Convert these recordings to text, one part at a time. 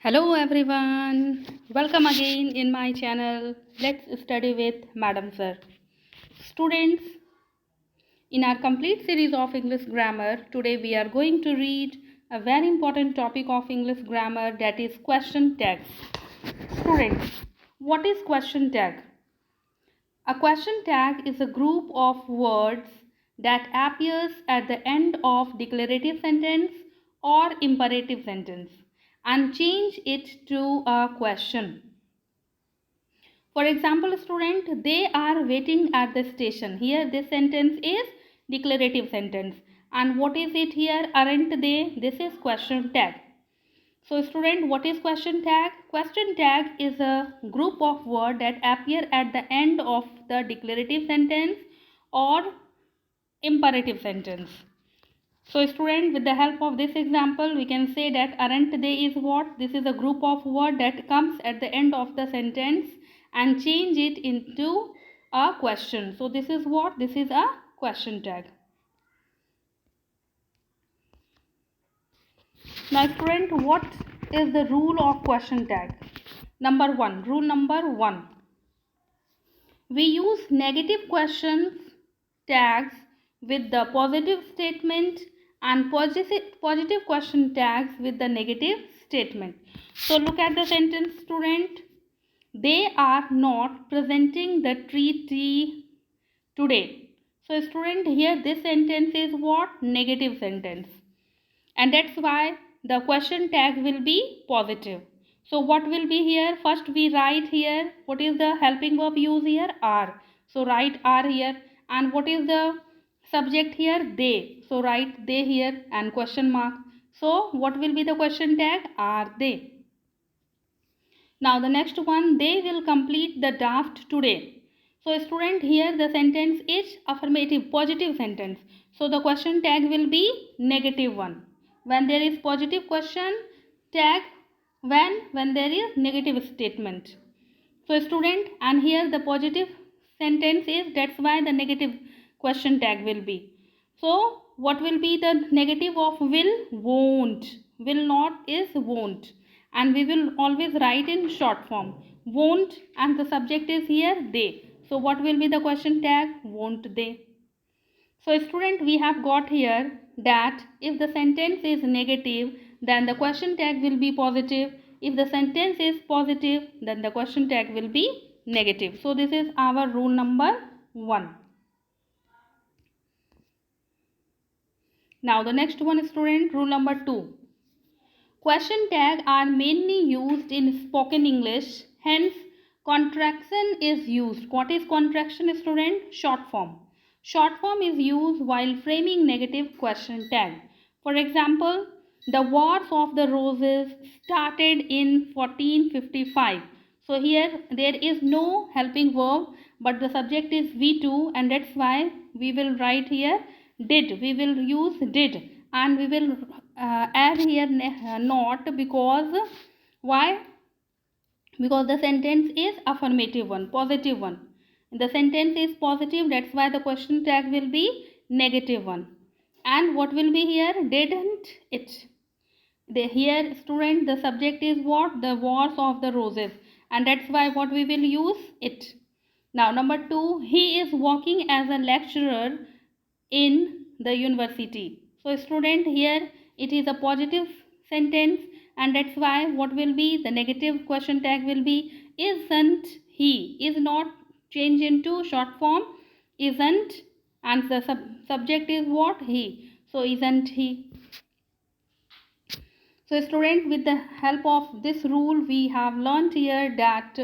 Hello everyone, welcome again in my channel. Let's study with Madam Sir. Students, in our complete series of English grammar, today we are going to read a very important topic of English grammar, that is question tags. Students, what is question tag? A question tag is a group of words that appears at the end of declarative sentence or imperative sentence and change it to a question. For example, student, they are waiting at the station. Here this sentence is declarative sentence. And what is it here? Aren't they? This is question tag. So student, what is question tag? Question tag is a group of words that appear at the end of the declarative sentence or imperative sentence. So student, with the help of this example, we can say that aren't they is what? This is a group of words that comes at the end of the sentence and change it into a question. So this is what? This is a question tag. Now student, what is the rule of question tag? Rule number one. We use negative questions tags with the positive statement and positive question tags with the negative statement. So look at the sentence, student. They are not presenting the treaty today. So student, here this sentence is what? Negative sentence. And that's why the question tag will be positive. So what will be here? First we write here, what is the helping verb use here? Are. So write are here. And what is the subject here? They. So write they here and question mark. So what will be the question tag? Are they. Now the next one, they will complete the draft today. So student, here the sentence is affirmative, positive sentence. So the question tag will be negative one. When there is positive question tag, when there is negative statement. So student, and here the positive sentence is, that's why the negative question tag will be. So what will be the negative of will? Won't. Will not is won't. And we will always write in short form. Won't, and the subject is here they. So what will be the question tag? Won't they. So student, we have got here that if the sentence is negative, then the question tag will be positive. If the sentence is positive, then the question tag will be negative. So this is our rule number 1. Now the next one, student, rule number 2. Question tag are mainly used in spoken English, hence contraction is used. What is contraction, student? Short form. Short form is used while framing negative question tag. For example, the Wars of the Roses started in 1455. So here there is no helping verb, but the subject is V2, and that's why we will write here did. We will use did, and we will add here not, because why? Because the sentence is affirmative one, positive one. The sentence is positive, that's why the question tag will be negative one. And what will be here? Didn't it. Here student, the subject is what? The Wars of the Roses, and that's why what we will use it. Now number 2, he is working as a lecturer in the university. So student, here it is a positive sentence, and that's why what will be the negative question tag will be isn't he. Is not change into short form isn't, and the subject is what? He. So isn't he. So student, with the help of this rule, we have learned here that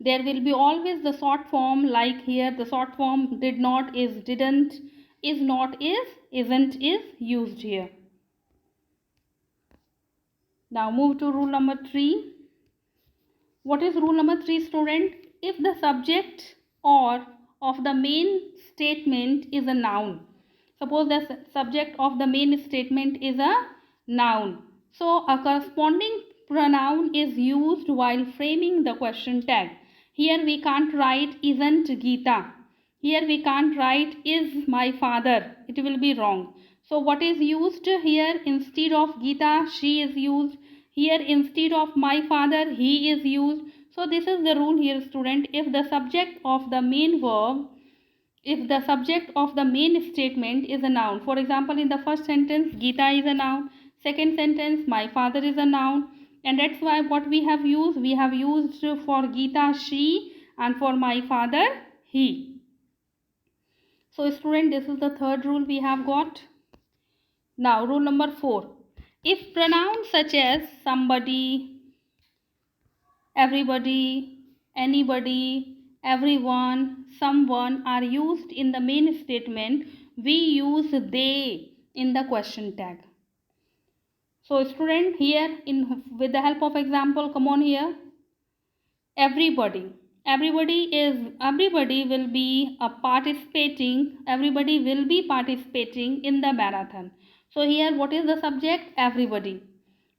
there will be always the short form, like here the short form did not is didn't, is not is, isn't is used here. Now move to rule number 3. What is rule number 3, student? If the subject or of the main statement is a noun. Suppose the subject of the main statement is a noun. So a corresponding pronoun is used while framing the question tag. Here we can't write isn't Geeta. Here we can't write is my father. It will be wrong. So what is used here? Instead of Geeta, she is used. Here instead of my father, he is used. So this is the rule here, student. If the subject of the main verb, if the subject of the main statement is a noun, for example, in the first sentence, Geeta is a noun. Second sentence, my father is a noun. And that's why what we have used for Geeta, she, and for my father, he. So student, this is the third rule we have got. Now rule number 4. If pronouns such as somebody, everybody, anybody, everyone, someone are used in the main statement, we use they in the question tag. So student, here with the help of example, come on here. Everybody. Everybody will be participating in the marathon. So here what is the subject? Everybody.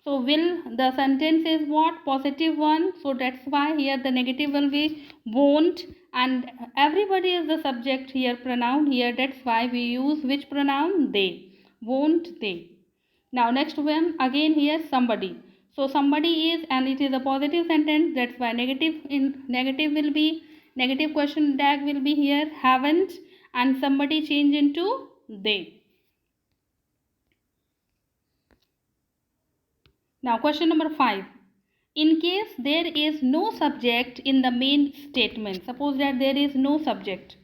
So will, the sentence is what? Positive one. So that's why here the negative will be won't, and everybody is the subject here, pronoun here. That's why we use which pronoun? They. Won't they. Now next one, again here somebody. So somebody is, and it is a positive sentence. That's why negative will be, negative question tag will be here, haven't, and somebody change into they. Now question number 5. In case there is no subject in the main statement, suppose that there is no subject,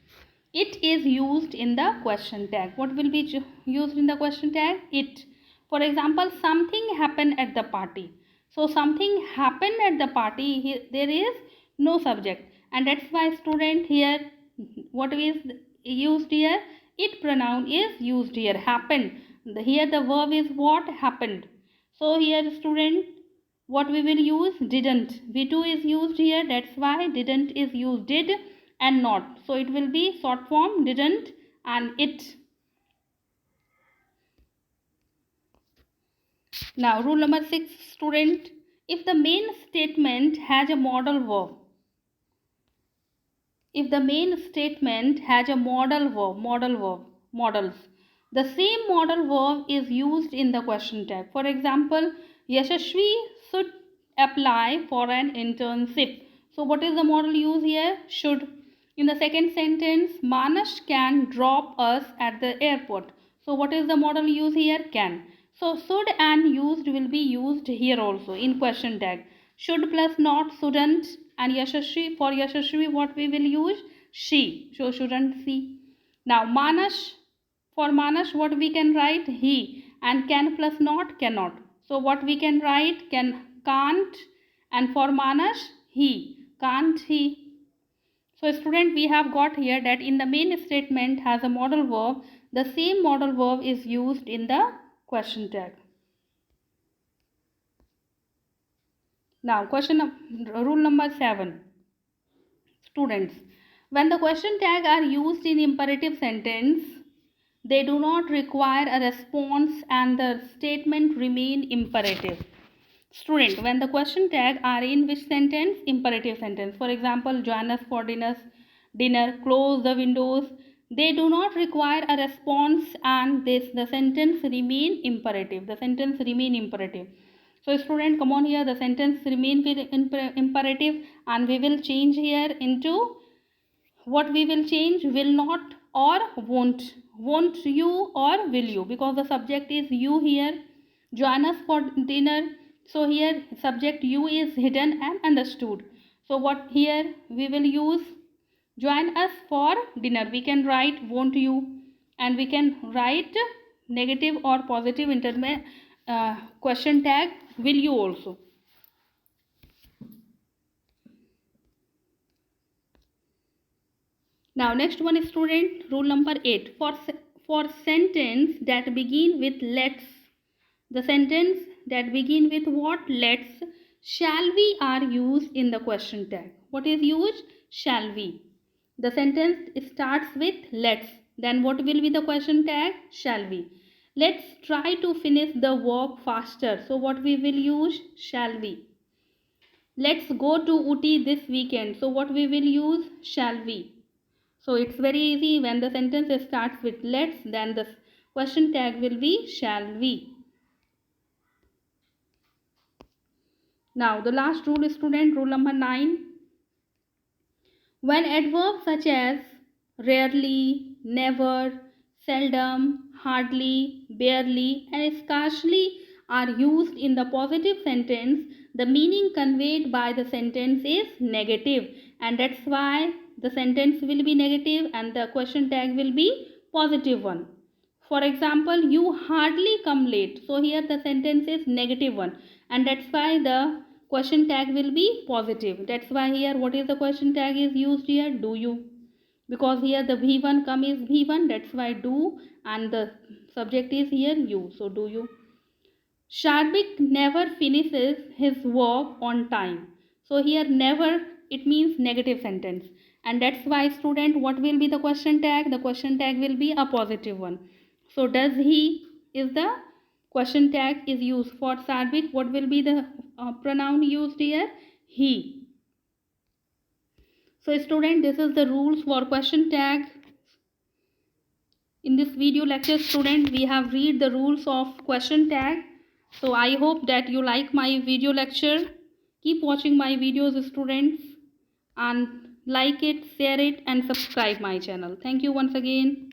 it is used in the question tag. What will be used in the question tag? It. For example, something happened at the party. So something happened at the party, here, there is no subject, and that's why student here what is used here? It pronoun is used here. Happened. Here the verb is what? Happened. So here student, what we will use? Didn't. V2 is used here. That's why didn't is used. Did and not. So it will be short form didn't and it. Now rule number 6, student. If the main statement has a modal verb, if the main statement has a modals, the same modal verb is used in the question tag. For example, Yashashvi should apply for an internship. So what is the modal use here? Should. In the second sentence, Manas can drop us at the airport. So what is the modal use here? Can. So should and used will be used here also in question tag. Should plus not, shouldn't, and Yashashvi, for Yashashvi what we will use? She. So shouldn't she. Now Manas, for Manas what we can write? He, and can plus not, cannot. So what we can write? Can't, and for Manas he, can't he. So student, we have got here that in the main statement has a modal verb, the same modal verb is used in the question tag. Now rule number 7. Students, when the question tag are used in imperative sentence, they do not require a response and the statement remain imperative. Student, when the question tag are in which sentence? Imperative sentence. For example, join us for dinner, close the windows. They do not require a response and the sentence remain imperative. The sentence remain imperative. So student, come on here, the sentence remain imperative, and we will change here into, what we will change? Will not or won't. Won't you or will you, because the subject is you here. Join us for dinner. So here subject you is hidden and understood. So what here we will use? Join us for dinner. We can write won't you, and we can write negative or positive question tag will you also. Now next one is student, rule number 8. For sentence that begin with let's, the sentence that begin with what? Let's, shall we are used in the question tag. What is used? Shall we. The sentence starts with let's, then what will be the question tag? Shall we. Let's try to finish the work faster. So what we will use? Shall we. Let's go to Uti this weekend. So what we will use? Shall we. So it's very easy. When the sentence starts with let's, then the question tag will be shall we. Now the last rule, student, rule number 9. When adverbs such as rarely, never, seldom, hardly, barely, and scarcely are used in the positive sentence, the meaning conveyed by the sentence is negative, and that's why the sentence will be negative and the question tag will be positive one. For example, you hardly come late. So here the sentence is negative one, and that's why the question tag will be positive. That's why here what is the question tag is used here? Do you? Because here the V1 come is V1, that's why do, and the subject is here you. So do you? Sharbik never finishes his work on time. So here never, it means negative sentence, and that's why student, what will be the question tag? The question tag will be a positive one. So does he is the question tag is used for Sharbik. What will be the pronoun used here? He. So student, this is the rules for question tag. In this video lecture, student, we have read the rules of question tag. So I hope that you like my video lecture. Keep watching my videos, students, and like it, share it, and subscribe my channel. Thank you once again.